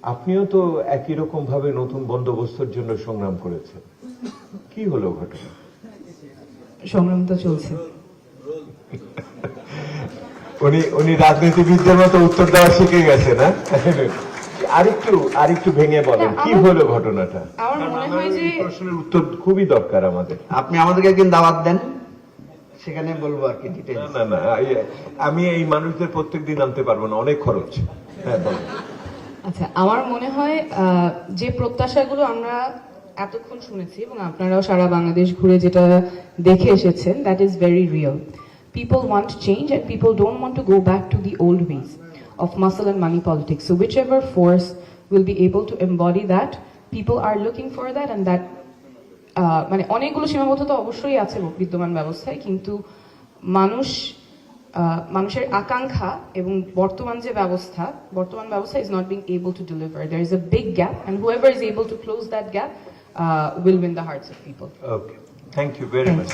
আপনিও তো একই রকম ভাবে নতুন বন্দোবস্তের জন্য সংগ্রাম করেছেন, কি হলো ঘটনা? সংগ্রাম তো চলছে। উনি রাজনীতিবিদদের মতো উত্তর দেওয়া শিখে গেছে না? আরেকটু ভেঙে বলেন কি হলো ঘটনাটা। আমার মনে হয় যে এই প্রশ্নের উত্তর খুবই দরকার আমাদের। আপনি আমাদেরকে একদিন দাওয়াত দেন, সেখানে বলবো আর কি ডিটেইলস। না আমি এই মানুষদের প্রত্যেকদিন আনতে পারবো না, অনেক খরচ। হ্যাঁ বলেন। আচ্ছা, আমার মনে হয় যে প্রত্যাশাগুলো আমরা এতক্ষণ শুনেছি এবং আপনারাও সারা বাংলাদেশ ঘুরে যেটা দেখে এসেছেন, that is very real. People want change and people don't want to go back to the old ways of muscle and money politics. So whichever force will be able to embody that, people are looking for that, and that মানে অনেকগুলো সীমাবদ্ধতা অবশ্যই আছে বিদ্যমান ব্যবস্থায়, কিন্তু মানুষের আকাঙ্ক্ষা এবং বর্তমান ব্যবস্থা is not being able to deliver. There is a big gap, and whoever is able to close that gap will win the hearts of people. Okay, thank you very much.